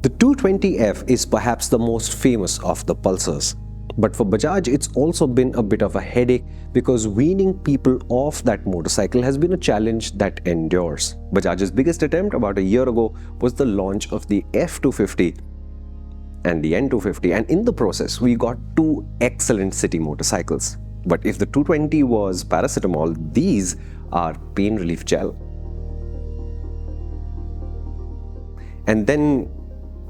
The 220F is perhaps the most famous of the Pulsars. But for Bajaj, it's also been a bit of a headache because weaning people off that motorcycle has been a challenge that endures. Bajaj's biggest attempt about a year ago was the launch of the F250 and the N250, and in the process, we got two excellent city motorcycles. But if the 220 was paracetamol, these are pain relief gel. And then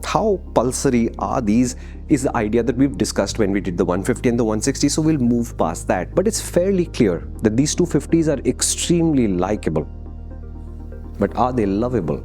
how pulsary are these is the idea that we've discussed when we did the 150 and the 160, so we'll move past that. But it's fairly clear that these 250s are extremely likable. But are they lovable?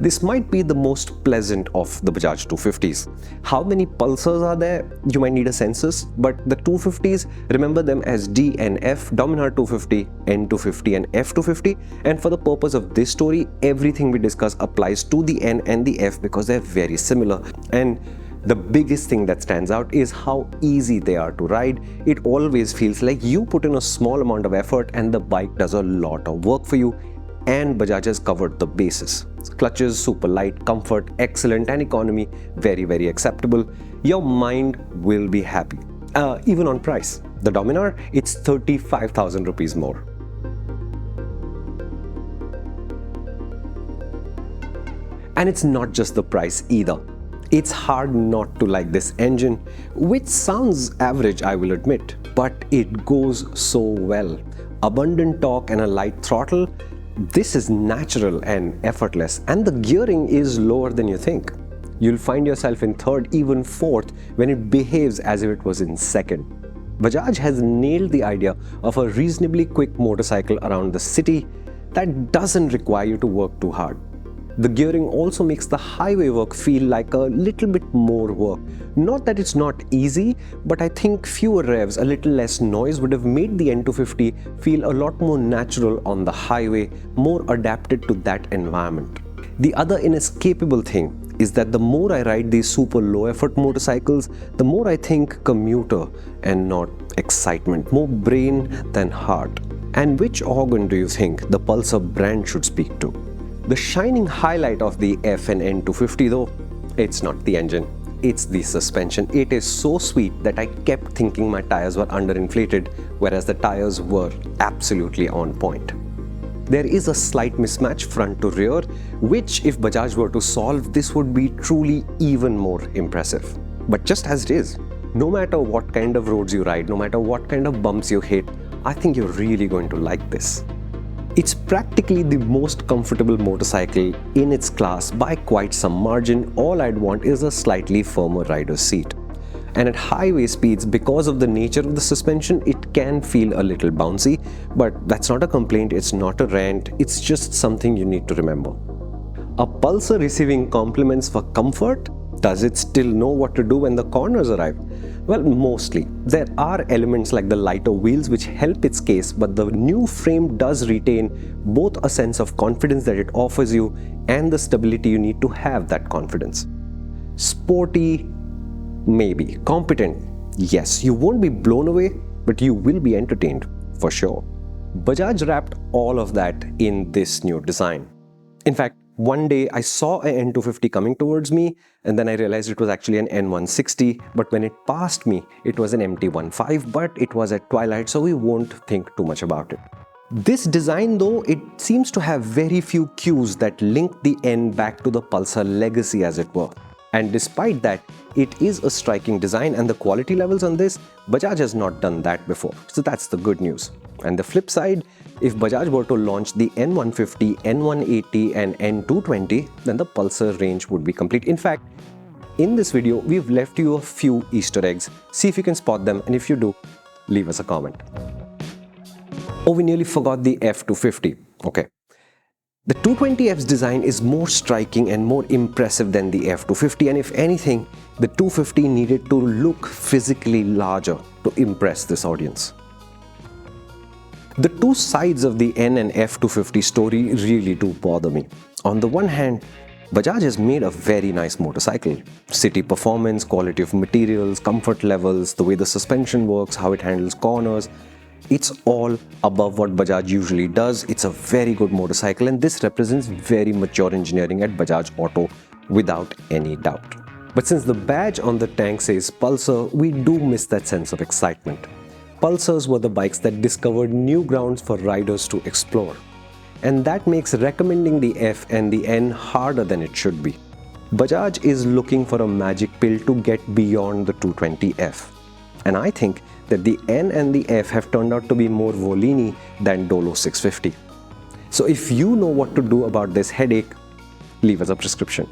This might be the most pleasant of the Bajaj 250s. How many Pulsars are there? You might need a census, but the 250s, remember them as D and F, Dominar 250, N250 and F250. And for the purpose of this story, everything we discuss applies to the N and the F because they're very similar. And the biggest thing that stands out is how easy they are to ride. It always feels like you put in a small amount of effort and the bike does a lot of work for you. And Bajaj has covered the bases. Clutches, super light, comfort, excellent, and economy, very, very acceptable. Your mind will be happy. Even on price. The Dominar, it's 35,000 rupees more. And it's not just the price either. It's hard not to like this engine, which sounds average, I will admit, but it goes so well. Abundant torque and a light throttle. This is natural and effortless, and the gearing is lower than you think. You'll find yourself in third, even fourth, when it behaves as if it was in second. Bajaj has nailed the idea of a reasonably quick motorcycle around the city that doesn't require you to work too hard. The gearing also makes the highway work feel like a little bit more work. Not that it's not easy, but I think fewer revs, a little less noise would have made the N250 feel a lot more natural on the highway, more adapted to that environment. The other inescapable thing is that the more I ride these super low effort motorcycles, the more I think commuter and not excitement, more brain than heart. And which organ do you think the Pulsar brand should speak to? The shining highlight of the F and N250 though, it's not the engine, it's the suspension. It is so sweet that I kept thinking my tires were underinflated, whereas the tires were absolutely on point. There is a slight mismatch front to rear, which if Bajaj were to solve, this would be truly even more impressive. But just as it is, no matter what kind of roads you ride, no matter what kind of bumps you hit, I think you're really going to like this. It's practically the most comfortable motorcycle in its class by quite some margin. All I'd want is a slightly firmer rider's seat. And at highway speeds, because of the nature of the suspension, it can feel a little bouncy, but that's not a complaint, it's not a rant, it's just something you need to remember. A Pulsar receiving compliments for comfort? Does it still know what to do when the corners arrive? Well, mostly. There are elements like the lighter wheels which help its case, but the new frame does retain both a sense of confidence that it offers you and the stability you need to have that confidence. Sporty? Maybe. Competent? Yes. You won't be blown away, but you will be entertained, for sure. Bajaj wrapped all of that in this new design. In fact, one day I saw an N250 coming towards me, and then I realized it was actually an N160, but when it passed me, it was an MT15, but it was at twilight, so we won't think too much about it. This design though, it seems to have very few cues that link the N back to the Pulsar legacy as it were. And despite that, it is a striking design, and the quality levels on this, Bajaj has not done that before, so that's the good news. And the flip side, if Bajaj were to launch the N150, N180 and N220, then the Pulsar range would be complete. In fact, in this video, we've left you a few Easter eggs. See if you can spot them, and if you do, leave us a comment. Oh, we nearly forgot the F250. Okay. The 220F's design is more striking and more impressive than the F250, and if anything, the 250 needed to look physically larger to impress this audience. The two sides of the N and F250 story really do bother me. On the one hand, Bajaj has made a very nice motorcycle. City performance, quality of materials, comfort levels, the way the suspension works, how it handles corners. It's all above what Bajaj usually does. It's a very good motorcycle, and this represents very mature engineering at Bajaj Auto, without any doubt. But since the badge on the tank says Pulsar, we do miss that sense of excitement. Pulsars were the bikes that discovered new grounds for riders to explore. And that makes recommending the F and the N harder than it should be. Bajaj is looking for a magic pill to get beyond the 220F. And I think that the N and the F have turned out to be more Volini than Dolo 650. So if you know what to do about this headache, leave us a prescription.